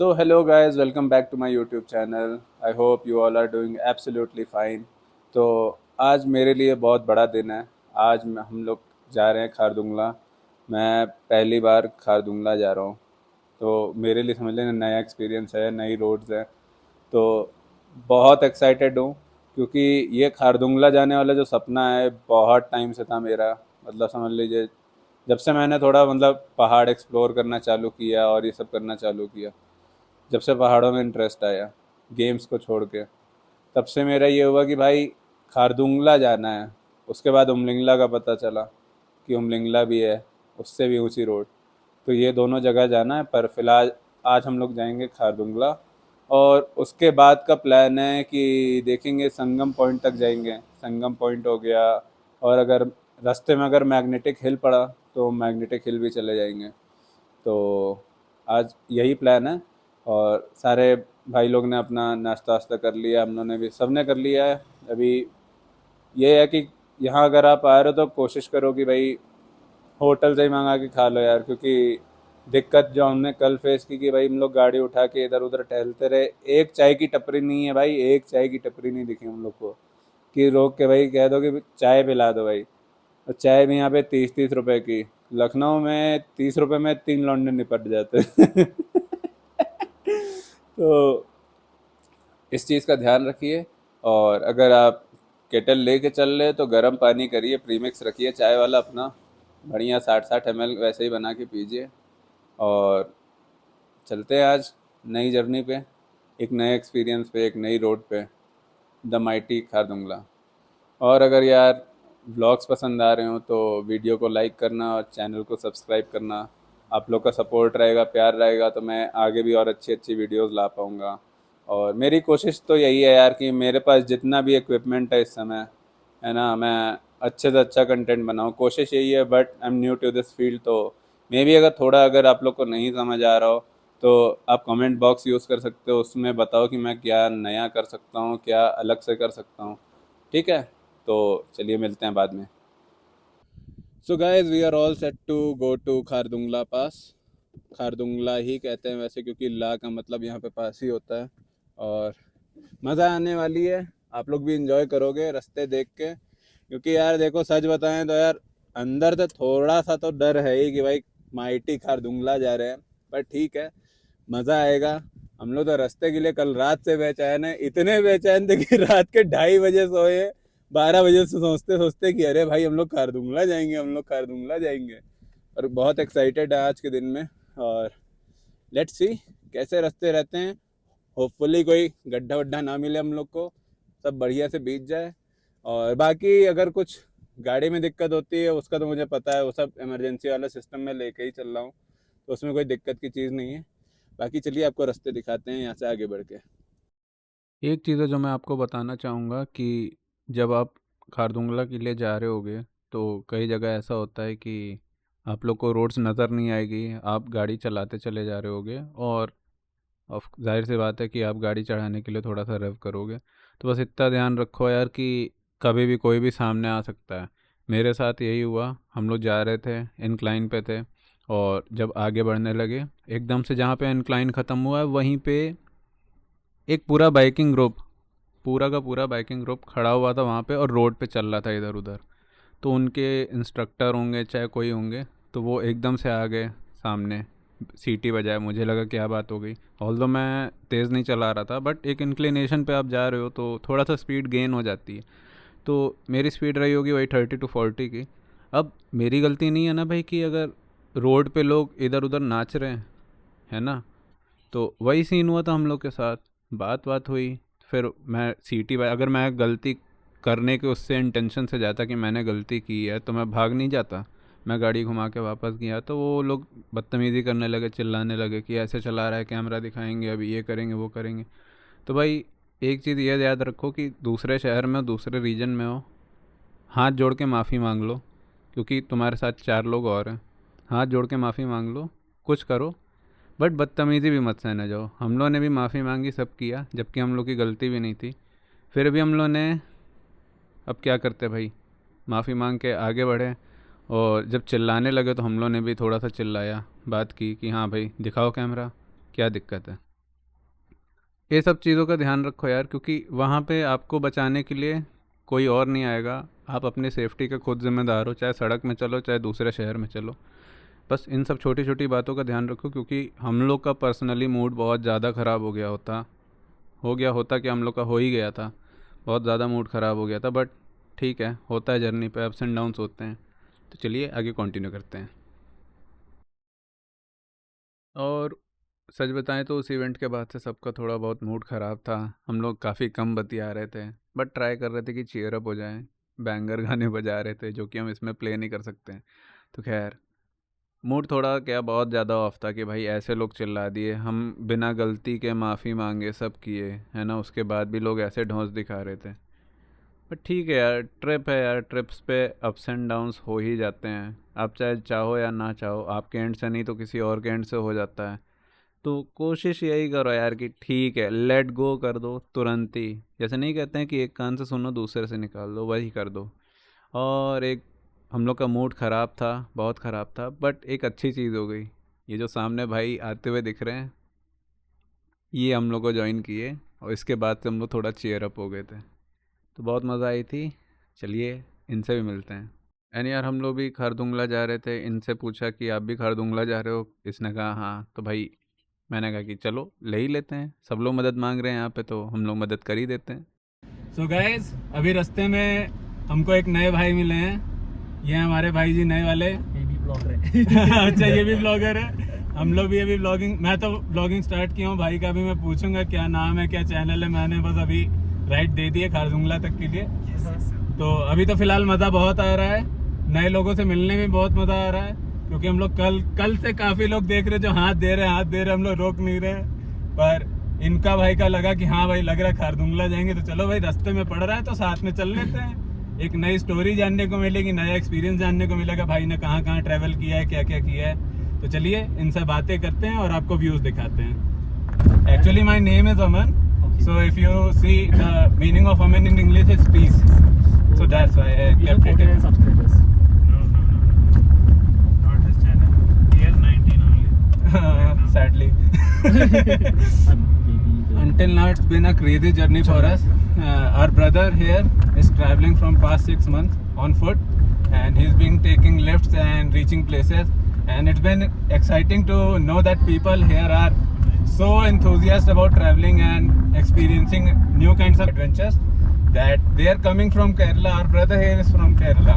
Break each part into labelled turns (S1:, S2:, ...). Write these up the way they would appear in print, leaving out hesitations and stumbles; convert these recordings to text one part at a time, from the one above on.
S1: So, hello guys, welcome back to my YouTube channel. I hope you all are doing absolutely fine. तो आज मेरे लिए बहुत बड़ा दिन है। आज हम लोग जा रहे हैं खारदुंगला। मैं पहली बार खारदुंगला जा रहा हूँ। तो मेरे लिए समझ लेना नया एक्सपीरियंस है, नई रोड्स है। तो बहुत एक्साइटेड हूँ क्योंकि ये खारदुंगला जाने वाला जो सपना है बहुत टाइम से था मेरा। मतलब समझ लीजिए जब से मैंने थोड़ा मतलब पहाड़ एक्सप्लोर करना चालू किया और ये सब करना चालू किया, जब से पहाड़ों में इंटरेस्ट आया गेम्स को छोड़ के, तब से मेरा ये हुआ कि भाई खारदुंगला जाना है। उसके बाद उमलिंगला का पता चला कि उमलिंगला भी है, उससे भी ऊंची रोड। तो ये दोनों जगह जाना है, पर फिलहाल आज हम लोग जाएंगे खारदुंगला। और उसके बाद का प्लान है कि देखेंगे संगम पॉइंट तक जाएंगे। संगम पॉइंट हो गया, और अगर रास्ते में अगर मैग्नेटिक हिल पड़ा तो मैग्नेटिक हिल भी चले जाएंगे। तो आज यही प्लान है। और सारे भाई लोग ने अपना नाश्ता वास्ता कर लिया, हम लोगों ने भी, सब ने कर लिया है। अभी ये है कि यहाँ अगर आप आ रहे हो तो कोशिश करो कि भाई होटल से ही मंगा के खा लो यार, क्योंकि दिक्कत जो हमने कल फेस की कि भाई हम लोग गाड़ी उठा के इधर उधर टहलते रहे, एक चाय की टपरी नहीं है भाई, एक चाय की टपरी नहीं दिखी हम लोग को कि रोक के भाई कह दो कि चाय पिला दो भाई। और चाय भी यहाँ पे 30-30 रुपए की। लखनऊ में 30 रुपए में 3 लौंडे निपट जाते हैं। तो इस चीज़ का ध्यान रखिए। और अगर आप केटल लेके चल रहे तो गर्म पानी करिए, प्रीमिक्स रखिए चाय वाला अपना, बढ़िया 60-60 ml वैसे ही बना के पीजिए। और चलते हैं आज नई जर्नी पे, एक नए एक्सपीरियंस पे, एक नई रोड पे, द माइटी खारदुंगला। और अगर यार व्लॉग्स पसंद आ रहे हो तो वीडियो को लाइक करना और चैनल को सब्सक्राइब करना। आप लोग का सपोर्ट रहेगा, प्यार रहेगा, तो मैं आगे भी और अच्छी अच्छी वीडियोस ला पाऊँगा। और मेरी कोशिश तो यही है यार कि मेरे पास जितना भी इक्विपमेंट है इस समय, है ना, मैं अच्छे से अच्छा कंटेंट बनाऊँ, कोशिश यही है। But I am new to this field, तो मे बी अगर थोड़ा अगर आप लोग को नहीं समझ आ रहा हो तो आप कमेंट बॉक्स यूज़ कर सकते हो, उसमें बताओ कि मैं क्या नया कर सकता हूँ, क्या अलग से कर सकता हूँ। ठीक है, तो चलिए मिलते हैं बाद में। So guys we are all set to go to Khardungla pass. Khardungla ही कहते हैं वैसे, क्योंकि ला का मतलब यहाँ पे पास ही होता है। और मज़ा आने वाली है, आप लोग भी इंजॉय करोगे रास्ते देख के। क्योंकि यार देखो सच बताएं तो यार अंदर से थोड़ा सा तो डर है ही कि भाई माइटी खारदुंगला जा रहे हैं, पर ठीक है, मज़ा आएगा। हम लोग तो रास्ते के लिए कल रात से बेचैन है, इतने बेचैन थे कि रात के 2:30 बजे सोए, 12 बजे से सोचते सोचते कि अरे भाई हम लोग खारदुंगला जाएंगे, हम लोग खारदुंगला जाएंगे। और बहुत एक्साइटेड है आज के दिन में। और लेट्स सी कैसे रास्ते रहते हैं। होपफुली कोई गड्ढा वड्ढा ना मिले हम लोग को, सब बढ़िया से बीत जाए। और बाकी अगर कुछ गाड़ी में दिक्कत होती है उसका तो मुझे पता है, वो सब इमरजेंसी वाला सिस्टम में लेके ही चल रहा हूँ, तो उसमें कोई दिक्कत की चीज़ नहीं है। बाकी चलिए आपको रास्ते दिखाते हैं यहाँ से आगे बढ़ के। एक चीज़ है जो मैं आपको बताना चाहूँगा कि जब आप खारदुंगला के लिए जा रहे होगे तो कई जगह ऐसा होता है कि आप लोग को रोड्स नज़र नहीं आएगी, आप गाड़ी चलाते चले जा रहे होगे, और जाहिर सी बात है कि आप गाड़ी चढ़ाने के लिए थोड़ा सा रेव करोगे। तो बस इतना ध्यान रखो यार कि कभी भी कोई भी सामने आ सकता है। मेरे साथ यही हुआ, हम लोग जा रहे थे, इंक्लाइन पे थे, और जब आगे बढ़ने लगे एकदम से जहाँ पे इंक्लाइन ख़त्म हुआ है वहीं पे एक पूरा बाइकिंग ग्रुप, पूरा का पूरा बाइकिंग ग्रुप खड़ा हुआ था वहाँ पे और रोड पे चल रहा था इधर उधर। तो उनके इंस्ट्रक्टर होंगे चाहे कोई होंगे, तो वो एकदम से आ गए सामने, सीटी बजाए। मुझे लगा क्या बात हो गई, ऑल्दो मैं तेज़ नहीं चला रहा था, बट एक इंक्लिनेशन पे आप जा रहे हो तो थोड़ा सा स्पीड गेन हो जाती है। तो मेरी स्पीड रही होगी वही 30 to 40 की। अब मेरी गलती नहीं है ना भाई कि अगर रोड पे लोग इधर उधर नाच रहे हैं, है ना। तो वही सीन हुआ था हम लोग के साथ, बात बात हुई। फिर मैं सीटी अगर मैं गलती करने के उससे इंटेंशन से जाता कि मैंने गलती की है तो मैं भाग नहीं जाता, मैं गाड़ी घुमा के वापस गया। तो वो लोग बदतमीज़ी करने लगे, चिल्लाने लगे कि ऐसे चला रहा है, कैमरा दिखाएंगे, अभी ये करेंगे वो करेंगे। तो भाई एक चीज़ ये याद रखो कि दूसरे शहर में हो, दूसरे रीजन में हो, हाथ जोड़ के माफ़ी मांग लो, क्योंकि तुम्हारे साथ 4 लोग और हैं। हाथ जोड़ के माफ़ी मांग लो, कुछ करो, बट बदतमीज़ी भी मत सहने जाओ। हम लोगों ने भी माफ़ी मांगी, सब किया, जबकि हम लोग की गलती भी नहीं थी। फिर भी हम लोगों ने, अब क्या करते भाई, माफ़ी मांग के आगे बढ़े। और जब चिल्लाने लगे तो हम लोगों ने भी थोड़ा सा चिल्लाया, बात की कि हाँ भाई दिखाओ कैमरा, क्या दिक्कत है। ये सब चीज़ों का ध्यान रखो यार, क्योंकि वहाँ पे आपको बचाने के लिए कोई और नहीं आएगा। आप अपनी सेफ्टी का खुद जिम्मेदार हो, चाहे सड़क में चलो चाहे दूसरे शहर में चलो। बस इन सब छोटी छोटी बातों का ध्यान रखो, क्योंकि हम लोग का पर्सनली मूड बहुत ज़्यादा ख़राब हो गया होता कि हम लोग का हो ही गया था, बहुत ज़्यादा मूड ख़राब हो गया था। बट ठीक है, होता है, जर्नी पे अप्स एंड डाउन्स होते हैं। तो चलिए आगे कंटिन्यू करते हैं। और सच बताएं तो उस इवेंट के बाद से सबका थोड़ा बहुत मूड ख़राब था। हम लोग काफ़ी कम बतिया रहे थे, बट ट्राई कर रहे थे कि चीयर अप हो जाएं। बैंगर गाने बजा रहे थे जो कि हम इसमें प्ले नहीं कर सकते हैं। तो खैर, मूड थोड़ा क्या बहुत ज़्यादा ऑफ था कि भाई ऐसे लोग चिल्ला दिए, हम बिना गलती के माफ़ी मांगे सब किए, है ना, उसके बाद भी लोग ऐसे ढोंस दिखा रहे थे। पर ठीक है यार, ट्रिप है यार, ट्रिप्स पे अप्स एंड डाउन्स हो ही जाते हैं। आप चाहे चाहो या ना चाहो, आपके एंड से नहीं तो किसी और के एंड से हो जाता है। तो कोशिश यही करो यार कि ठीक है, लेट गो कर दो तुरंत ही। जैसे नहीं कहते हैं कि एक कान से सुनो दूसरे से निकाल दो, वही कर दो। और एक, हम लोग का मूड ख़राब था, बहुत ख़राब था, बट एक अच्छी चीज़ हो गई। ये जो सामने भाई आते हुए दिख रहे हैं, ये हम लोग को ज्वाइन किए, और इसके बाद से हम लोग थोड़ा चीयर अप हो गए थे। तो बहुत मज़ा आई थी। चलिए इनसे भी मिलते हैं। एंड यार, हम लोग भी खारदुंगला जा रहे थे, इनसे पूछा कि आप भी खारदुंगला जा रहे हो, इसने कहा हाँ। तो भाई मैंने कहा कि चलो ले ही लेते हैं, सब लोग मदद मांग रहे हैं यहाँ पे, तो हम लोग मदद कर ही देते हैं।
S2: सो गाइस, अभी रास्ते में हमको एक नए भाई मिले हैं। ये हमारे भाई जी नए वाले,
S3: ये भी ब्लॉगर है।
S2: अच्छा, ये भी ब्लॉगर है। हम लोग भी अभी ब्लॉगिंग, मैं तो ब्लॉगिंग स्टार्ट किया हूँ। भाई का भी मैं पूछूंगा क्या नाम है, क्या चैनल है। मैंने बस अभी राइड दे दी है खारदुंगला तक के लिए। तो अभी तो फिलहाल मज़ा बहुत आ रहा है, नए लोगों से मिलने में बहुत मज़ा आ रहा है। क्योंकि हम लोग कल से काफ़ी लोग देख रहे जो हाथ दे रहे, हम लोग रोक नहीं रहे। पर इनका भाई का लगा कि हाँ भाई, लग रहा है खारदुंगला जाएंगे, तो चलो भाई, रास्ते में पड़ रहा है तो साथ में चल लेते हैं। एक नई स्टोरी जानने को मिलेगी, नया एक्सपीरियंस जानने को मिलेगा, भाई ने कहाँ कहाँ ट्रैवल किया है, क्या क्या किया है। तो चलिए इनसे बातें करते हैं और आपको व्यूज़ दिखाते हैं। Actually my name is Aman, so if you see the meaning of aman in English is peace, so that's why I kept it in.
S3: Subscribers.
S2: No, not his channel. He has 19 only. Sadly. Until now it's been a crazy journey for us. Our brother here is traveling from past 6 months on foot, and he's been taking lifts and reaching places, and it's been exciting to know that people here are so enthusiastic about traveling and experiencing new kinds of adventures, that they are coming from Kerala. Our brother here is from Kerala.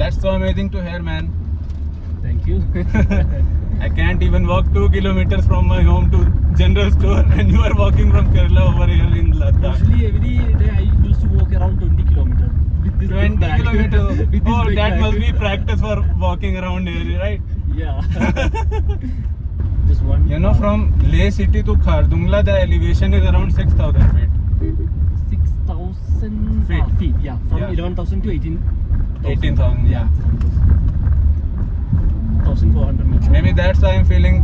S2: That's so amazing to hear, man.
S3: Thank you.
S2: I can't even walk 2 kilometers from my home to general store, and you are walking from Kerala over here in Ladakh.
S3: Usually every day I used to walk around 20 kilometers. With this
S2: 20
S3: big bag.
S2: kilometers.
S3: With this
S2: Oh,
S3: big
S2: that
S3: bag.
S2: must be practice for walking around here, right?
S3: Yeah. Just one.
S2: You know, from Leh city to Khardungla, the elevation is around 6,000 feet.
S3: 6,000
S2: Feet.
S3: feet. Yeah, from
S2: Yeah.
S3: 11,000 to 18,000.
S2: 18,000, yeah.
S3: 1,400 meters.
S2: Maybe that's why I'm feeling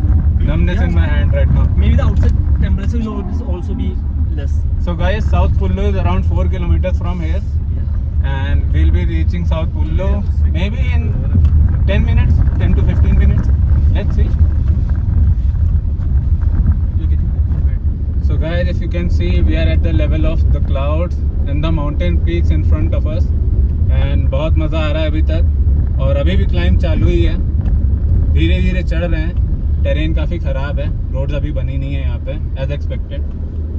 S2: numbness in my hand right now.
S3: Maybe the outside temperature will also be less.
S2: So guys, South Pullo is around 4 kilometers from here,
S3: Yeah.
S2: and we'll be reaching South Pullo maybe in 10 minutes, 10 to 15 minutes. Let's see.
S3: You're getting
S2: So guys, if you can see, we are at the level of the clouds and the mountain peaks in front of us, and बहुत मज़ा आ रहा है अभी तक। और अभी भी climb चालू ही है, धीरे धीरे चढ़ रहे हैं। टेरेन काफ़ी ख़राब है, रोड्स अभी बनी नहीं है यहाँ पे as expected,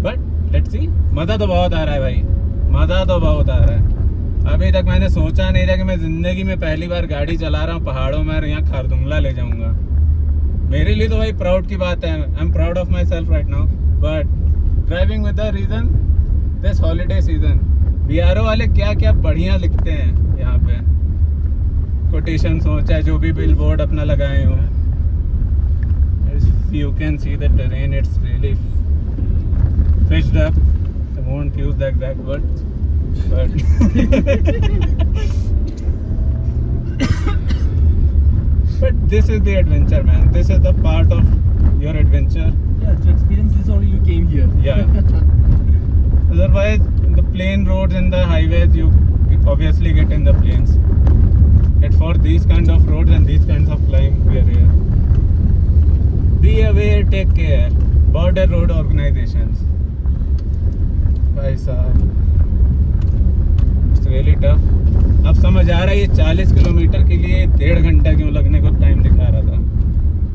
S2: but let's see. मज़ा तो बहुत आ रहा है भाई, मज़ा तो बहुत आ रहा है। अभी तक मैंने सोचा नहीं था कि मैं ज़िंदगी में पहली बार गाड़ी चला रहा हूँ पहाड़ों में और यहाँ खारदुंगला ले जाऊँगा। मेरे लिए तो भाई प्राउड की बात है। I am proud of my self right now, but driving with the reason this holiday season. BRO वाले क्या क्या बढ़िया लिखते हैं यहाँ पे, कोटेशंस हो चाहे जो भी बिल बोर्ड अपना लगाए हो। You can see the terrain, it's really fished up. I won't use the exact words, but but this is the adventure, man. This is the part of your adventure.
S3: Yeah, to experience this only you came here.
S2: Yeah. Otherwise, the plain roads and the highways, you obviously get in the plains. And for these kind of roads and these kinds of climb, we are here. Be aware, take care. Border road organizations. हमारा ये 40 kilometre के लिए 1.5 घंटा क्यों लगने को time दिखा रहा था,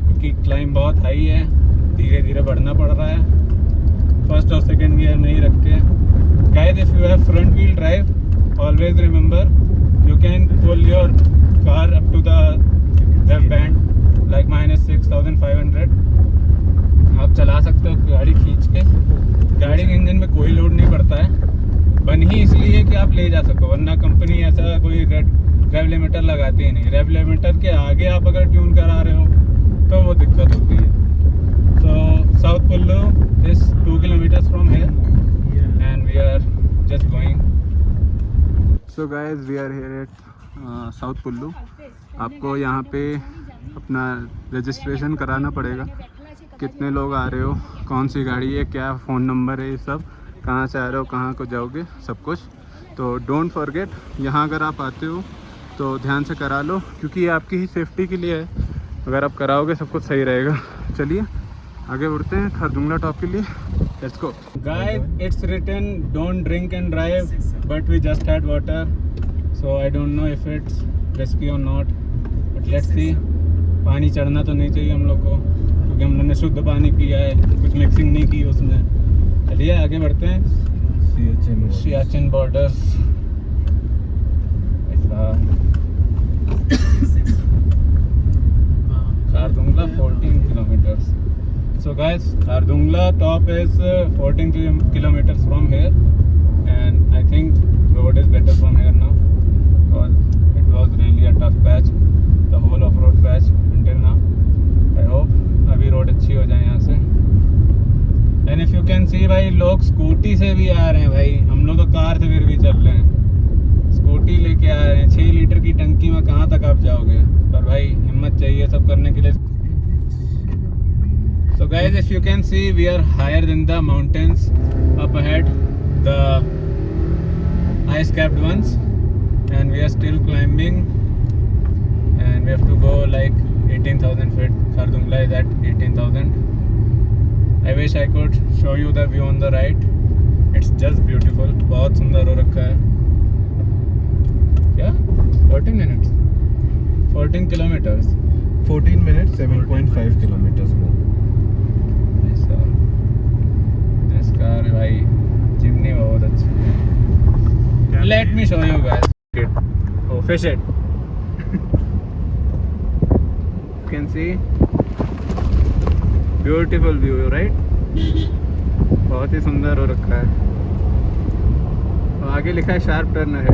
S2: क्योंकि क्लाइंब बहुत हाई है, धीरे धीरे बढ़ना पड़ रहा है। फर्स्ट और सेकंड गियर में ही रख के। Guys, if you have front wheel drive, always remember you can pull your car up to the web band like -6500। आप चला सकते हो गाड़ी खींच के। गाड़ी के इंजन में कोई लोड नहीं पड़ता है, बन ही इसलिए कि आप ले जा सको, वरना कंपनी ऐसा कोई रेव लिमिटर लगाती ही नहीं। रेव लिमिटर के आगे आप अगर ट्यून करा रहे हो तो वो दिक्कत होती है। So south Pullu is 2 kilometers from here and we are just going. So guys, we are here at south Pullu. आपको यहाँ पे अपना रजिस्ट्रेशन कराना पड़ेगा, कितने लोग आ रहे हो, कौन सी गाड़ी है, क्या फ़ोन नंबर है, ये सब, कहाँ से आ रहे हो, कहाँ को जाओगे, सब कुछ। तो डोंट फॉरगेट, यहाँ अगर आप आते हो तो ध्यान से करा लो, क्योंकि ये आपकी ही सेफ्टी के लिए है। अगर आप कराओगे सब कुछ सही रहेगा। चलिए आगे बढ़ते हैं खारदुंगला टॉप के लिए। Let's go guys. It's written don't drink and drive, but we just had water, so I don't know if it's risky or not, but let's see. पानी चढ़ना तो नहीं चाहिए हम लोग को, क्योंकि हम लोगों ने शुद्ध पानी पिया है, कुछ मिक्सिंग नहीं की उसमें। चलिए आगे बढ़ते हैं। Siachen borders, Khardungla 14 kilometers. So guys, Khardungla top is 14 kilometers from here, and I think road is better from here now, because it was really a tough patch, the whole off-road patch until now. I hope अभी road अच्छी हो जाए यहाँ से। And if you can सी भाई, लोग scooty से भी आ रहे हैं भाई, हम लोग तो कार से फिर भी चल रहे हैं, स्कूटी लेके आ रहे हैं। 6 लीटर की टंकी में कहाँ तक आप जाओगे, पर भाई हिम्मत चाहिए सब करने के लिए। So guys, if you can see, we are higher than the mountains up ahead, the ice capped ones, and we are still climbing, and we have to go like 18,000 feet. Khardungla is at 18,000. I wish I could show you the view on the right. It's just beautiful. बहुत सुंदर हो रखा है। क्या 14 minutes 14 kilometers
S4: 14 minutes 7.5 kilometers more.
S2: ऐसा this car भाई, chimney बहुत अच्छी है। Let me show you guys. Oh, fish it. You can see beautiful view, right? बहुत ही सुंदर हो रखा है। और आगे लिखा है शार्प टर्न है।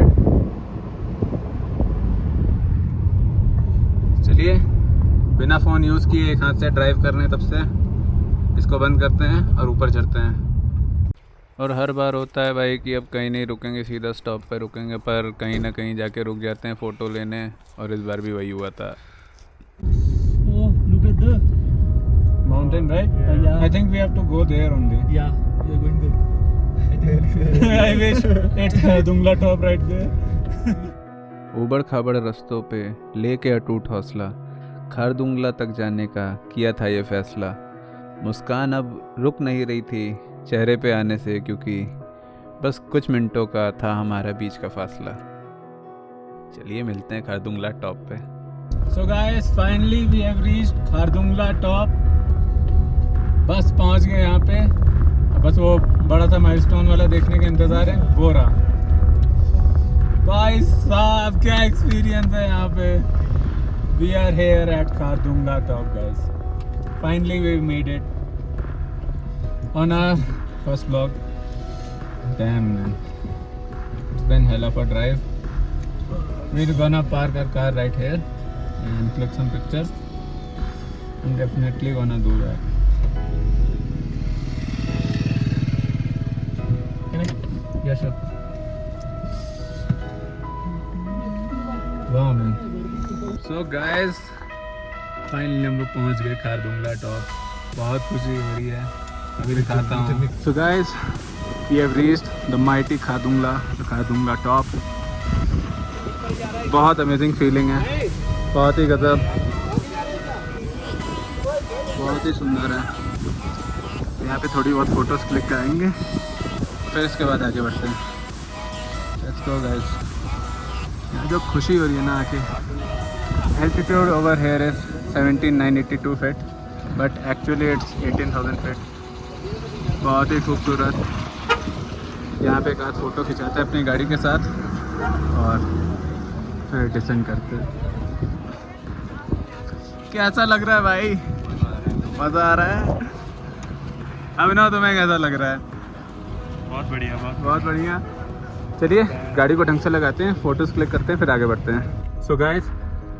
S2: चलिए, बिना फ़ोन यूज़ किए एक हाथ से ड्राइव कर रहे हैं, तब से इसको बंद करते हैं और ऊपर चढ़ते हैं। और हर बार होता है भाई कि अब कहीं नहीं रुकेंगे, सीधा स्टॉप पे रुकेंगे, पर कहीं ना कहीं जाके रुक जाते हैं फ़ोटो लेने, और इस बार भी वही हुआ था।
S3: Oh, look at the.
S2: Mountain, right?
S3: Yeah.
S2: I think we have to go there only.
S3: Yeah, we are going there.
S2: I wish it's Khardungla top right there.
S1: ऊबड़ खाबड़ रास्तों पे लेके अटूट हौसला, खारदुंगला तक जाने का किया था ये फैसला। मुस्कान अब रुक नहीं रही थी चेहरे पे आने से, क्योंकि बस कुछ मिनटों का था हमारा बीच का फासला। चलिए मिलते हैं खारदुंगला टॉप पे। So guys, finally we have reached Khardungla top. बस पहुंच गए यहाँ पे, बस वो बड़ा सा माइलस्टोन वाला देखने का इंतज़ार है, वो रहा। भाई साहब क्या एक्सपीरियंस है यहाँ पे। We are here at Khardungla top guys. Finally we made it on our first vlog. Damn man, it's been hell of a drive. We're gonna park our car right here and click some pictures. I'm definitely gonna do that. Can I? Yeah, sure. Wow man. So guys, finally हम लोग पहुंच गए Khardungla top. बहुत खुशी हो रही है, अभी दिखाता हूँ। So guys, we have reached the mighty Khardungla top. बहुत अमेजिंग फीलिंग है, बहुत ही गजब, बहुत ही सुंदर है। यहाँ पे थोड़ी बहुत फ़ोटोज़ क्लिक कराएंगे, फिर इसके बाद आगे बढ़ते हैं। Let's go guys. यहाँ
S2: जो खुशी हो रही है ना आके। Altitude over here is 17,982 feet but actually it's 18,000 feet. बहुत ही खूबसूरत। यहाँ पे एक आध फ़ोटो खिंचाते हैं अपनी गाड़ी के साथ और फिर डिसेंड करते हैं। कैसा लग रहा है भाई? मज़ा आ रहा है? अभिनव तुम्हें कैसा लग रहा है?
S3: बहुत बढ़िया,
S2: बहुत बढ़िया। चलिए गाड़ी को ढंग से लगाते हैं, फ़ोटोज़ क्लिक करते हैं, फिर आगे बढ़ते हैं। सो गाइस,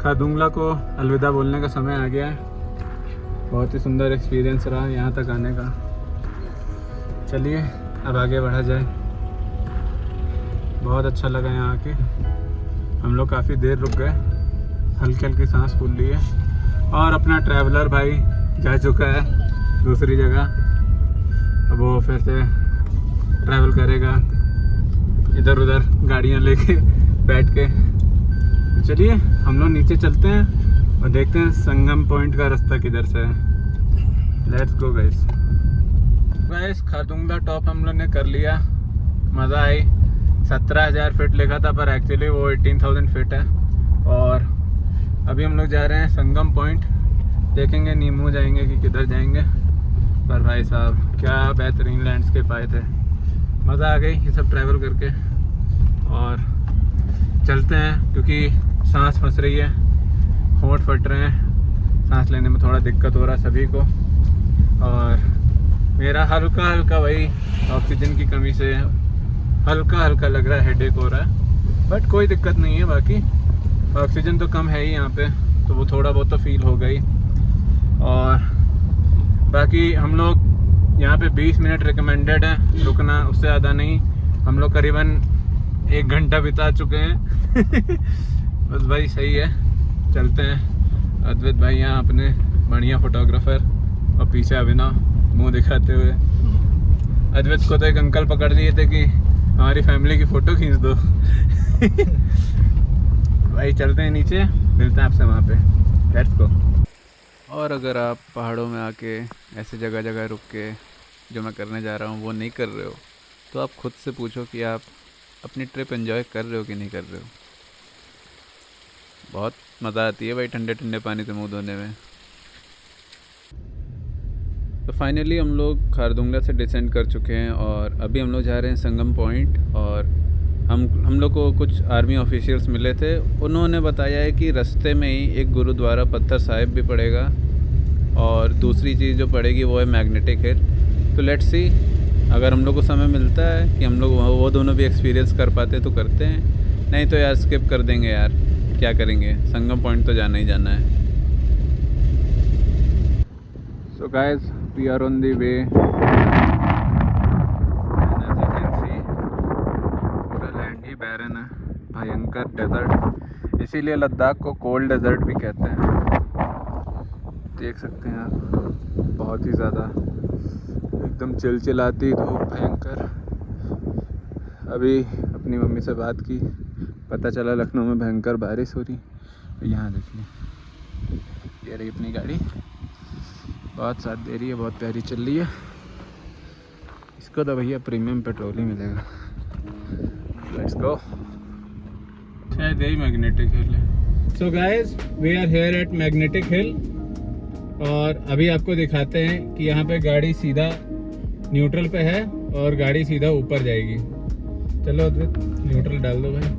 S2: खारदुंगला को अलविदा बोलने का समय आ गया है। बहुत ही सुंदर एक्सपीरियंस रहा यहाँ तक आने का। चलिए अब आगे बढ़ा जाए। बहुत अच्छा लगा यहाँ आके। हम लोग काफ़ी देर रुक गए, हल्की हल्की सांस फूल ली है। और अपना ट्रैवलर भाई जा चुका है दूसरी जगह। अब वो फिर से ट्रैवल करेगा इधर उधर गाड़ियाँ लेके बैठ के। तो चलिए हम लोग नीचे चलते हैं और देखते हैं संगम पॉइंट का रास्ता किधर से है। Let's go guys. Guys Khardungla top हम लोग ने कर लिया। मज़ा आई। 17,000 फीट लिखा था पर एक्चुअली वो 18,000 फीट है। और अभी हम लोग जा रहे हैं संगम पॉइंट। देखेंगे नीमू जाएंगे कि किधर जाएंगे। पर भाई साहब क्या बेहतरीन लैंडस्केप आए थे। मज़ा आ गई ये सब ट्रैवल करके। और चलते हैं क्योंकि सांस फंस रही है, होंठ फट रहे हैं, सांस लेने में थोड़ा दिक्कत हो रहा है सभी को। और मेरा हल्का हल्का भाई ऑक्सीजन की कमी से हल्का हल्का लग रहा है, हेडेक हो रहा है। बट कोई दिक्कत नहीं है, बाकी ऑक्सीजन तो कम है ही यहाँ पे, तो वो थोड़ा बहुत तो फील हो गई। और बाकी हम लोग यहाँ पे 20 मिनट रिकमेंडेड है रुकना, उससे ज़्यादा नहीं। हम लोग करीबन 1 घंटा बिता चुके हैं। बस भाई सही है, चलते हैं। अद्वैत भाई यहाँ अपने बढ़िया फोटोग्राफर और पीछे अभिनव मुंह दिखाते हुए। अद्वैत को तो एक अंकल पकड़ लिए थे कि हमारी फैमिली की फ़ोटो खींच दो। भाई चलते हैं नीचे, मिलते हैं आपसे वहाँ पे। Let's go. और अगर आप पहाड़ों में आके ऐसे जगह जगह रुक के जो मैं करने जा रहा हूँ वो नहीं कर रहे हो, तो आप खुद से पूछो कि आप अपनी ट्रिप एंजॉय कर रहे हो कि नहीं कर रहे हो। बहुत मज़ा आती है भाई ठंडे ठंडे पानी से मुँह धोने में। तो फाइनली हम लोग खारदुंगला से डिसेंड कर चुके हैं और अभी हम लोग जा रहे हैं संगम पॉइंट। और हम लोग को कुछ आर्मी ऑफिशियल्स मिले थे, उन्होंने बताया है कि रास्ते में ही एक गुरुद्वारा पत्थर साहिब भी पड़ेगा और दूसरी चीज़ जो पड़ेगी वो है मैग्नेटिक हिल। तो लेट्स सी, अगर हम लोग को समय मिलता है कि हम लोग वो दोनों भी एक्सपीरियंस कर पाते तो करते हैं, नहीं तो यार स्किप कर देंगे यार, क्या करेंगे। संगम पॉइंट तो जाना ही जाना है। So guys we are on the way. Barren है, भयंकर डेजर्ट, इसीलिए लद्दाख को कोल्ड डेजर्ट भी कहते हैं। देख सकते हैं आप, बहुत ही ज़्यादा एकदम चिलचिलाती धूप, भयंकर। अभी अपनी मम्मी से बात की, पता चला लखनऊ में भयंकर बारिश हो रही। तो यहाँ देखिए, ये रही अपनी गाड़ी, बहुत साथ दे रही है, बहुत प्यारी चल रही है। इसको तो भैया प्रीमियम पेट्रोल ही मिलेगा। Let's go. शायद यही मैग्नेटिक हिल है। So guys, we are here at magnetic hill और अभी आपको दिखाते हैं कि यहाँ पे गाड़ी सीधा न्यूट्रल पे है और गाड़ी सीधा ऊपर जाएगी। चलो अद्वैत न्यूट्रल डाल दो भाई।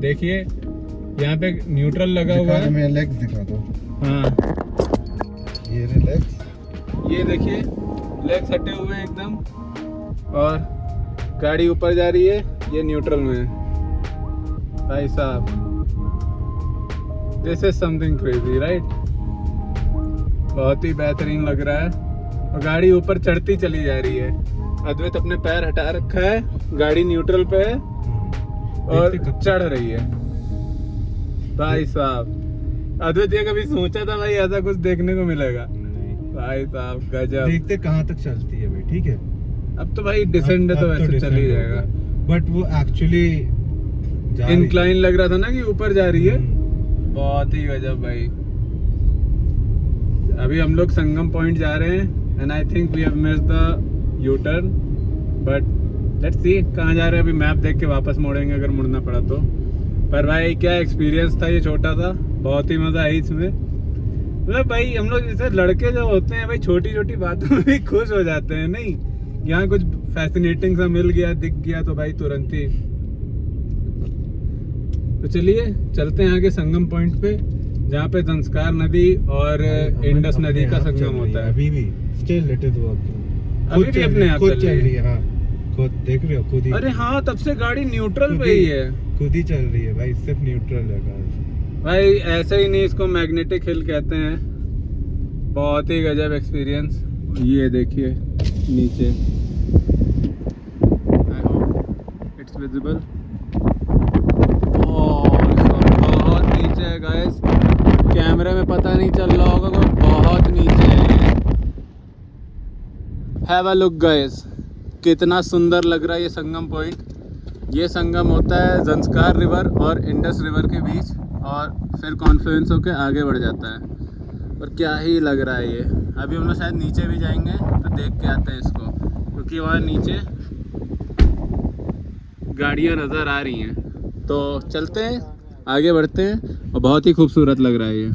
S2: देखिए यहाँ पे न्यूट्रल लगा हुआ है।
S4: मैं लेग्स दिखा दो।
S2: हाँ
S4: ये रहे लेग्स,
S2: ये देखिए लेग्स हटे हुए हैं एकदम और गाड़ी ऊपर जा रही है, ये न्यूट्रल में है। भाई साहब, this is something crazy right. बहुत ही बेहतरीन लग रहा है और गाड़ी ऊपर चढ़ती चली जा रही है। अद्वैत अपने पैर हटा रखा है, गाड़ी न्यूट्रल पे है और चढ़ रही है। भाई साहब, अद्वैत ये कभी सोचा था भाई ऐसा कुछ देखने को मिलेगा? भाई साहब गजब।
S4: देखते कहाँ तक चलती है भाई। ठीक है,
S2: अब तो भाई डिसेंड है तो वैसे चल ही जाएगा,
S4: बट वो एक्चुअली
S2: इंक्लाइन लग रहा था ना कि ऊपर जा रही है। बहुत ही गजब भाई। अभी हम लोग संगम पॉइंट जा रहे हैं and I think we have missed the U turn, but let's see कहाँ जा रहे हैं। अभी मैप देख के वापस मोड़ेंगे अगर मुड़ना पड़ा तो। पर भाई क्या एक्सपीरियंस था ये छोटा सा, बहुत ही मज़ा आई इसमें। मतलब भाई हम लोग जैसे लड़के जो होते हैं भाई छोटी छोटी बातों में भी खुश हो जाते हैं, नहीं यहाँ कुछ फैसिनेटिंग सा मिल गया दिख गया तो भाई तुरंत ही। तो चलिए चलते हैं आगे संगम पॉइंट पे, जहाँ पे संस्कार नदी और इंडस नदी का संगम होता है।
S4: अभी भी स्टिल लेट इट वर्क,
S2: अभी भी अपने आप
S4: खुद
S2: चल
S4: चल
S2: रही
S4: रही है। हाँ खुद देख रहे हो, खुद ही।
S2: अरे हाँ, तब से गाड़ी न्यूट्रल
S4: खुद
S2: पे ही है
S4: खुद ही चल रही है भाई, सिर्फ न्यूट्रल है कार।
S2: भाई। ऐसे ही नहीं, इसको मैग्नेटिक हिल कहते हैं। बहुत ही गजब एक्सपीरियंस। ये देखिए नीचे, आई होप इट्स विजिबल। बहुत नीचे है गाइस, कैमरे में पता नहीं चल रहा होगा पर बहुत नीचे है। हैव अ लुक गाइस, कितना सुंदर लग रहा है ये संगम पॉइंट। ये संगम होता है ज़ंस्कार रिवर और इंडस रिवर के बीच, और फिर कॉन्फ्लुएंस होकर आगे बढ़ जाता है। और क्या ही लग रहा है ये। अभी हम लोग शायद नीचे भी जाएंगे तो देख के आते हैं इसको, क्योंकि वहाँ नीचे गाड़ियाँ नज़र आ रही हैं। तो चलते हैं आगे बढ़ते हैं, और बहुत ही खूबसूरत लग रहा है ये।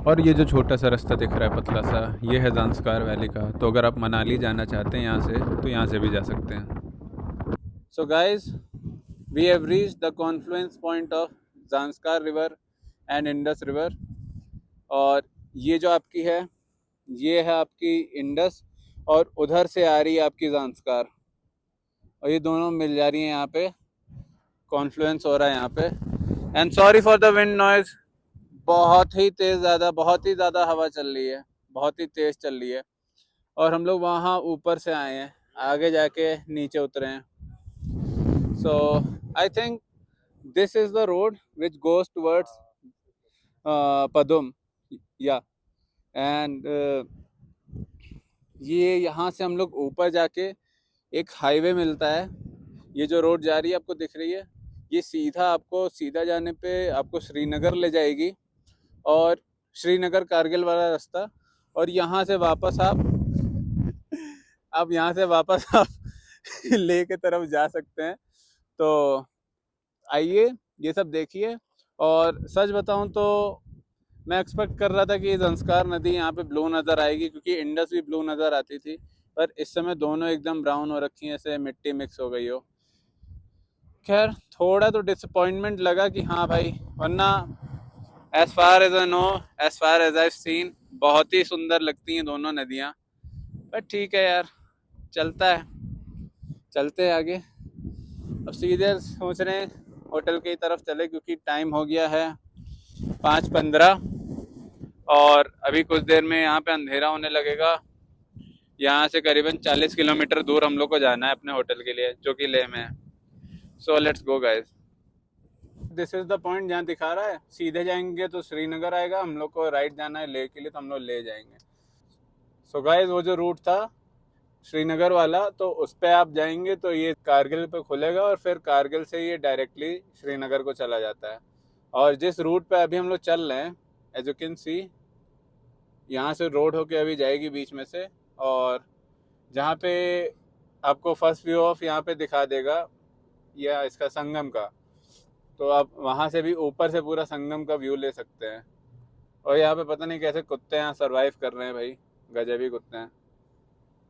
S1: और ये जो छोटा सा रास्ता दिख रहा है पतला सा, ये है ज़ांस्कार वैली का। तो अगर आप मनाली जाना चाहते हैं यहाँ से, तो यहाँ से भी जा सकते हैं।
S2: So guys, we have reached the confluence point of Zanskar river and Indus river. और ये जो आपकी है, ये है आपकी इंडस, और उधर से आ रही है आपकी ज़ांस्कार, और ये दोनों मिल जा रही हैं यहाँ पे, कॉन्फ्लुएंस हो रहा है यहाँ पे। And sorry for the wind noise, बहुत ही ज़्यादा हवा चल रही है, बहुत ही तेज़ चल रही है। और हम लोग वहाँ ऊपर से आए हैं, आगे जाके नीचे उतरे हैं। So I think this is the road which goes towards Padum या एंड ये यहाँ से हम लोग ऊपर जाके एक हाईवे मिलता है। ये जो रोड जा रही है आपको दिख रही है, ये सीधा जाने पे आपको श्रीनगर ले जाएगी, और श्रीनगर कारगिल वाला रास्ता। और यहाँ से वापस आप यहाँ से वापस आप ले के तरफ जा सकते हैं। तो आइए ये सब देखिए। और सच बताऊं तो मैं एक्सपेक्ट कर रहा था कि ज़ंस्कार नदी यहाँ पे ब्लू नज़र आएगी, क्योंकि इंडस भी ब्लू नज़र आती थी, पर इस समय दोनों एकदम ब्राउन हो रखी हैं, ऐसे मिट्टी मिक्स हो गई हो। खैर थोड़ा तो डिसअपॉइंटमेंट लगा कि हाँ भाई, वरना as far as I know, as far as I seen, बहुत ही सुंदर लगती हैं दोनों नदियाँ। पर ठीक है यार, चलता है, चलते हैं आगे। अब सीधे सोच रहे हैं होटल की तरफ चले, क्योंकि टाइम हो गया है 5:15, और अभी कुछ देर में यहाँ पे अंधेरा होने लगेगा। यहाँ से करीबन 40 किलोमीटर दूर हम लोग को जाना है अपने होटल के लिए, जो कि लेह में है। So let's go guys. This is the point जहाँ दिखा रहा है, सीधे जाएंगे तो श्रीनगर आएगा, हम लोग को राइट जाना है लेह के लिए, तो हम लोग ले जाएंगे। सो गाइस, वो जो रूट था श्रीनगर वाला, तो उस पर आप जाएंगे तो ये कारगिल पे खुलेगा, और फिर कारगिल से ये डायरेक्टली श्रीनगर को चला जाता है। और जिस रूट पे अभी हम लोग चल रहे हैं, एज यू कैन सी, यहाँ से रोड होके अभी जाएगी बीच में से, और जहाँ पे आपको फर्स्ट व्यू ऑफ यहाँ पे दिखा देगा या इसका संगम का, तो आप वहाँ से भी ऊपर से पूरा संगम का व्यू ले सकते हैं। और यहाँ पे पता नहीं कैसे कुत्ते यहाँ सरवाइव कर रहे हैं भाई, गजबी कुत्ते हैं।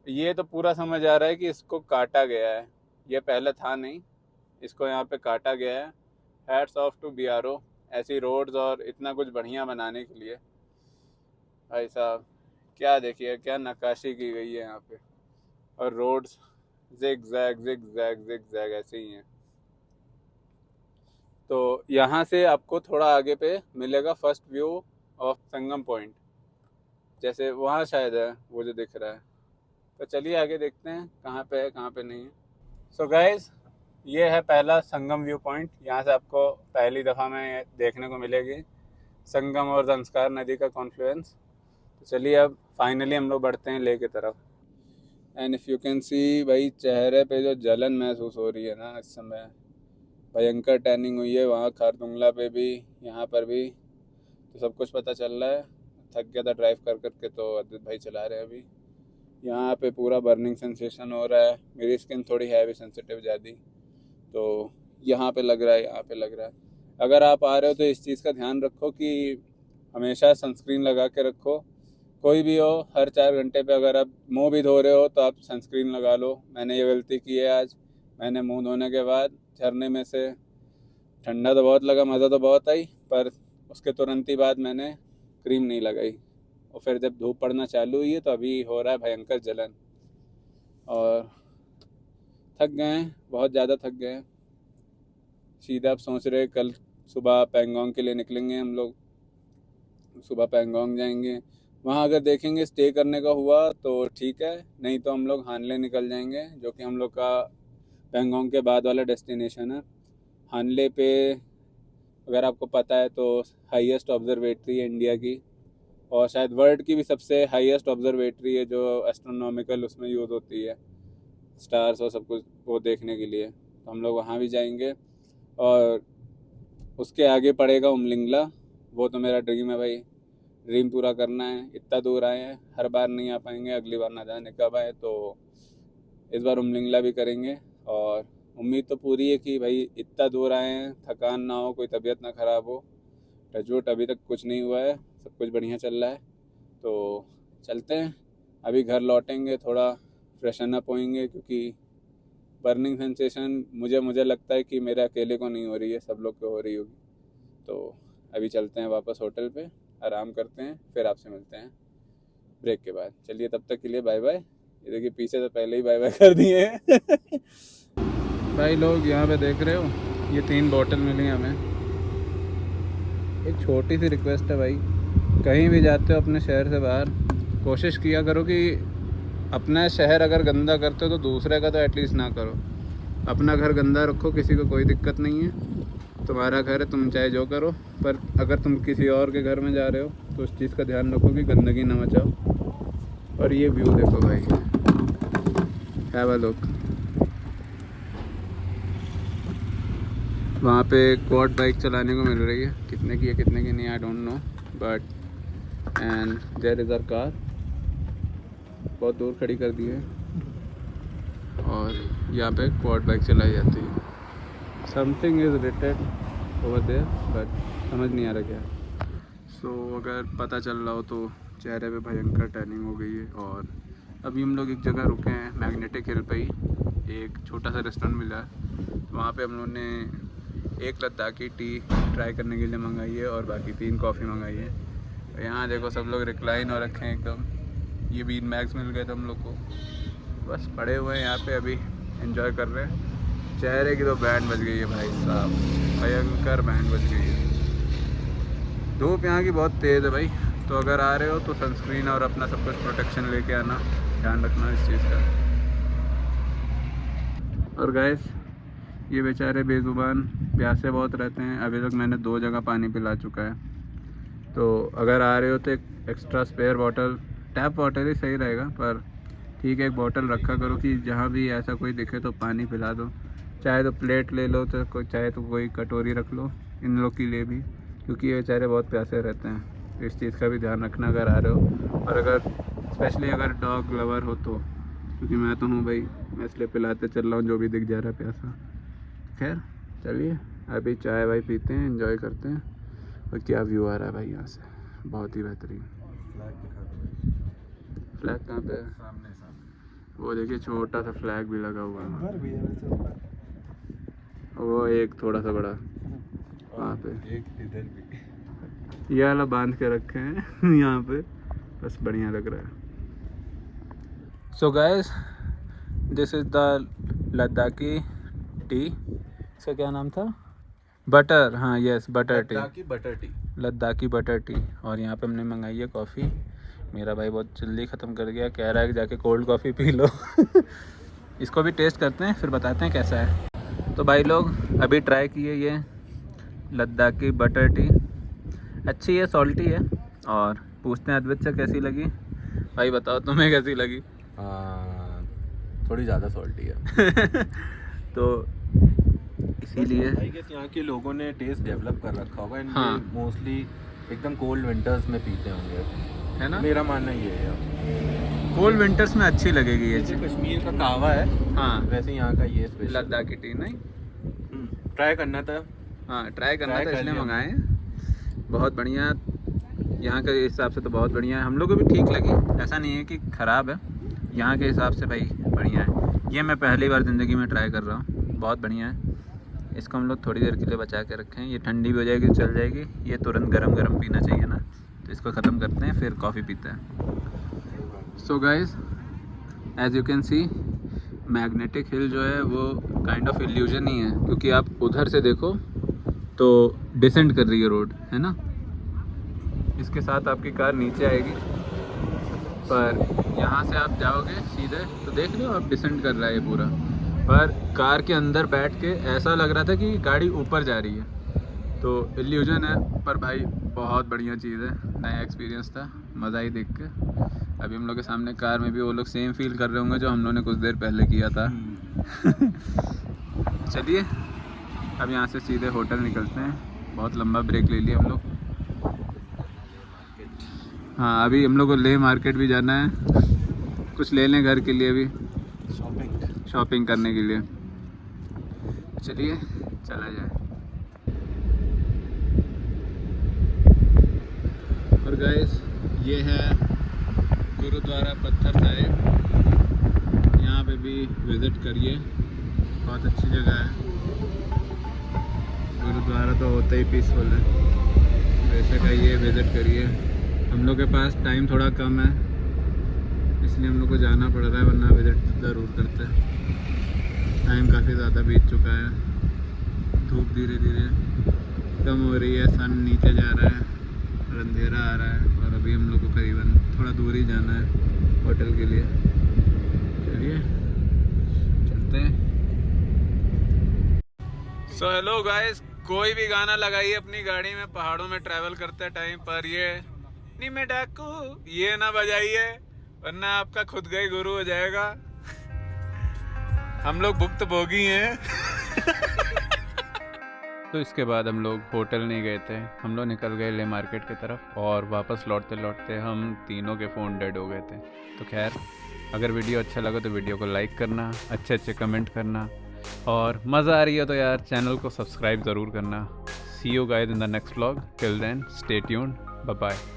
S2: ये तो पूरा समझ आ रहा है कि इसको काटा गया है, ये पहले था नहीं, इसको यहाँ पे काटा गया है। हैट्स ऑफ टू BRO, ऐसी रोड्स और इतना कुछ बढ़िया बनाने के लिए। भाई साहब क्या देखिए, क्या नक्काशी की गई है यहाँ पे, और रोड्स जिग जैग ऐसे ही हैं। तो यहाँ से आपको थोड़ा आगे पे मिलेगा first view of Sangam point, जैसे वहाँ शायद है वो जो दिख रहा है। तो चलिए आगे देखते हैं कहाँ पे है कहाँ पे नहीं है। सो गाइस, ये है पहला संगम व्यू पॉइंट। यहाँ से आपको पहली दफ़ा में देखने को मिलेगी संगम और ज़ंस्कार नदी का कॉन्फ्लुएंस। तो चलिए अब फाइनली हम लोग बढ़ते हैं लेह की तरफ। एंड इफ़ यू कैन सी भाई, चेहरे पे जो जलन महसूस हो रही है ना इस समय, भयंकर टैनिंग हुई है वहाँ खारदुंगला पे भी, यहाँ पर भी, तो सब कुछ पता चल रहा है। थक गया था ड्राइव कर करके, तो अद्वित भाई चला रहे हैं अभी।
S1: यहाँ पे पूरा बर्निंग सेंसेशन हो रहा है। मेरी स्किन थोड़ी हैवी सेंसिटिव ज़्यादा, तो यहाँ पे लग रहा है, यहाँ पे लग रहा है। अगर आप आ रहे हो तो इस चीज़ का ध्यान रखो कि हमेशा सनस्क्रीन लगा के रखो। कोई भी हो, हर 4 घंटे पे अगर आप मुंह भी धो रहे हो तो आप सनस्क्रीन लगा लो। मैंने ये गलती की है आज। मैंने मुंह धोने के बाद झरने में से ठंडा तो बहुत लगा, मज़ा तो बहुत आई, पर उसके तुरंत ही बाद मैंने क्रीम नहीं लगाई। और फिर जब धूप पड़ना चालू हुई है तो अभी हो रहा है भयंकर जलन, और थक गए हैं, बहुत ज़्यादा थक गए हैं। सीधा आप सोच रहे कल सुबह पैंगोंग के लिए निकलेंगे हम लोग। सुबह पैंगोंग जाएंगे, वहाँ अगर देखेंगे स्टे करने का हुआ तो ठीक है, नहीं तो हम लोग हानले निकल जाएंगे, जो कि हम लोग का पैंगोंग के बाद वाला डेस्टिनेशन है। हानले पे अगर आपको पता है तो हाईएस्ट ऑब्जर्वेटरी है इंडिया की, और शायद वर्ल्ड की भी सबसे हाईएस्ट ऑब्जर्वेटरी है जो एस्ट्रोनॉमिकल उसमें यूज़ होती है, स्टार्स और सब कुछ वो देखने के लिए। तो हम लोग वहाँ भी जाएंगे। और उसके आगे पड़ेगा उमलिंगला। वो तो मेरा ड्रीम है भाई, ड्रीम पूरा करना है। इतना दूर आए हैं, हर बार नहीं आ पाएंगे, अगली बार ना जाने कब आए, तो इस बार उमलिंगला भी करेंगे। और उम्मीद तो पूरी है कि भाई इतना दूर आए हैं, थकान ना हो, कोई तबीयत ना ख़राब हो। टचवुड अभी तक कुछ नहीं हुआ है, सब कुछ बढ़िया चल रहा है। तो चलते हैं, अभी घर लौटेंगे, थोड़ा फ्रेशन अप होएंगे, क्योंकि बर्निंग सेंसेशन मुझे लगता है कि मेरे अकेले को नहीं हो रही है, सब लोग को हो रही होगी। तो अभी चलते हैं वापस होटल पे, आराम करते हैं, फिर आपसे मिलते हैं ब्रेक के बाद। चलिए तब तक के लिए बाय बाय। ये देखिए पीछे तो पहले ही बाय बाय कर दिए हैं। भाई लोग यहाँ पे देख रहे हो, ये 3 बॉटल मिली हमें। एक छोटी सी रिक्वेस्ट है भाई, कहीं भी जाते हो अपने शहर से बाहर, कोशिश किया करो कि अपना शहर अगर गंदा करते हो तो दूसरे का तो एटलीस्ट ना करो। अपना घर गंदा रखो, किसी को कोई दिक्कत नहीं है, तुम्हारा घर है, तुम चाहे जो करो। पर अगर तुम किसी और के घर में जा रहे हो तो उस चीज़ का ध्यान रखो कि गंदगी ना मचाओ। और ये व्यू देखो भाई, हैव अ लुक। वहाँ पे क्वाड बाइक चलाने को मिल रही है, कितने की है कितने की नहीं, I don't know, but and there is our car. बहुत दूर खड़ी कर दी है, और यहाँ पे क्वाड बाइक चलाई जाती है। Something is written over there, but समझ नहीं आ रहा क्या। सो अगर पता चल रहा हो तो चेहरे पे भयंकर टैनिंग हो गई है। और अभी हम लोग एक जगह रुके हैं, मैग्नेटिक हिल पे ही एक छोटा सा रेस्टोरेंट मिला है। वहाँ पे हम लोगों ने एक लद्दाखी टी ट्राई करने के लिए मंगाई है, और बाकी 3 कॉफ़ी मंगाई है। यहाँ देखो सब लोग रिक्लाइन हो रखे हैं एकदम। ये बीन मैग्स मिल गए थे हम लोग को, बस पड़े हुए हैं यहाँ पे, अभी एंजॉय कर रहे हैं। चेहरे की तो बैंड बज गई है भाई साहब, भयंकर बैंड बज गई है। धूप यहाँ की बहुत तेज़ है भाई, तो अगर आ रहे हो तो सनस्क्रीन और अपना सब कुछ प्रोटेक्शन लेके आना, ध्यान रखना इस चीज़ का। और गाइस ये बेचारे बेज़ुबान प्यासे बहुत रहते हैं। अभी तक मैंने 2 जगह पानी पिला चुका है। तो अगर आ रहे हो तो एक extra spare bottle, tap water ही सही रहेगा, पर ठीक है एक बॉटल रखा करो कि जहाँ भी ऐसा कोई दिखे तो पानी पिला दो। चाहे तो प्लेट ले लो, तो कोई चाहे तो कोई कटोरी रख लो इन लोग के लिए भी, क्योंकि ये बेचारे बहुत प्यासे रहते हैं। तो इस चीज़ का भी ध्यान रखना अगर आ रहे हो, और अगर स्पेशली अगर डॉग लवर हो तो, क्योंकि मैं तो हूँ भाई, मैं इसलिए पिलाते चल रहा हूँ जो भी दिख जा रहा है प्यासा। खैर चलिए अभी चाय वाय पीते हैं, एंजॉय करते हैं। और क्या व्यू आ रहा है भाई यहाँ से, बहुत ही बेहतरीन। फ्लैग कहाँ पे है?
S4: सामने सामने
S1: वो देखिए छोटा सा फ्लैग भी लगा हुआ है,
S4: घर भी है वैसे ऊपर,
S1: वो एक थोड़ा सा बड़ा वहाँ पे,
S4: एक इधर भी।
S1: ये वाला बांध के रखे हैं यहाँ पे, बस बढ़िया लग रहा है। So guys this is the Ladakhi T. इसका क्या नाम था? बटर, हाँ yes butter tea, Ladakhi butter tea. और यहाँ पे हमने मंगाई है कॉफ़ी। मेरा भाई बहुत जल्दी ख़त्म कर गया, कह रहा है कि जाके कोल्ड कॉफ़ी पी लो। इसको भी टेस्ट करते हैं, फिर बताते हैं कैसा है। तो भाई लोग अभी ट्राई किए ये लद्दाखी बटर टी, अच्छी है, सॉल्टी है। और पूछते हैं अद्वैत से कैसी लगी। भाई बताओ तुम्हें कैसी लगी?
S5: थोड़ी ज़्यादा सॉल्टी है।
S1: तो इसीलिए
S5: आई गेस यहाँ के लोगों ने टेस्ट डेवलप कर रखा होगा, एंड
S1: हाँ।
S5: मोस्टली एकदम कोल्ड विंटर्स में पीते होंगे,
S1: है ना,
S5: मेरा मानना ये है।
S2: कोल्ड विंटर्स में अच्छी लगेगी ये
S5: जैसे कश्मीर का कहवा है,
S2: हाँ
S5: वैसे यहाँ का ये स्पेशल
S2: लद्दाख की टी नहीं
S5: ट्राई करना था।
S2: हाँ ट्राई करना
S5: Try
S2: था
S5: कर
S2: इसलिए
S5: लिया।
S2: मंगाए हैं। बहुत बढ़िया, यहाँ के हिसाब से तो बहुत बढ़िया है, हम लोग को भी ठीक लगी, ऐसा नहीं है कि ख़राब है, यहाँ के हिसाब से भाई बढ़िया है। ये मैं पहली बार ज़िंदगी में ट्राई कर रहा हूँ, बहुत बढ़िया है। इसको हम लोग थोड़ी देर के लिए बचा के रखें, ये ठंडी भी हो जाएगी, चल जाएगी। ये तुरंत गरम गरम पीना चाहिए ना, तो इसको ख़त्म करते हैं फिर कॉफ़ी पीते हैं। So guys as you can see magnetic hill जो है वो काइंड ऑफ इल्यूजन ही है, क्योंकि आप उधर से देखो तो डिसेंड कर रही है रोड, है ना। इसके साथ आपकी कार नीचे आएगी, पर यहाँ से आप जाओगे सीधे तो देख लो आप डिसेंड कर रहा है ये पूरा। पर कार के अंदर बैठ के ऐसा लग रहा था कि गाड़ी ऊपर जा रही है, तो इल्यूजन है। पर भाई बहुत बढ़िया चीज़ है, नया एक्सपीरियंस था, मज़ा ही देख के। अभी हम लोग के सामने कार में भी वो लोग सेम फील कर रहे होंगे जो हम लोगों ने कुछ देर पहले किया था। चलिए अब यहाँ से सीधे होटल निकलते हैं, बहुत लंबा ब्रेक ले लिया हम लोग। हाँ अभी हम लोग को लेह मार्केट भी जाना है, कुछ ले लें घर के लिए भी, शॉपिंग करने के लिए। चलिए चला जाए। और गाइस ये है गुरुद्वारा पत्थर साहिब, यहाँ पे भी विज़िट करिए, बहुत अच्छी जगह है। गुरुद्वारा तो होता ही पीसफुल है, बेशक आइए विज़िट करिए। हम लोग के पास टाइम थोड़ा कम है, इसलिए हम लोग को जाना पड़ रहा है, वरना विज़िट ज़रूर करते हैं। टाइम काफ़ी ज़्यादा बीत चुका है, धूप धीरे धीरे कम हो रही है, सन नीचे जा रहा है और अंधेरा आ रहा है, और अभी हम लोग को करीबन थोड़ा दूर ही जाना है होटल के लिए। चलिए चलते हैं। सो हेलो गाइस, कोई भी गाना लगाइए अपनी गाड़ी में पहाड़ों में ट्रैवल करते टाइम, पर ये नी में डाकू ये ना बजाइए, वरना आपका खुद का ही गुरु हो जाएगा। हम लोग भुक्तभोगी हैं। तो इसके बाद हम लोग होटल नहीं गए थे, हम लोग निकल गए ले मार्केट की तरफ, और वापस लौटते लौटते हम तीनों के फ़ोन डेड हो गए थे। तो खैर अगर वीडियो अच्छा लगा तो वीडियो को लाइक करना, अच्छे अच्छे कमेंट करना, और मज़ा आ रही है तो यार चैनल को सब्सक्राइब ज़रूर करना। See you guys in the next vlog, till then stay tuned, bye bye.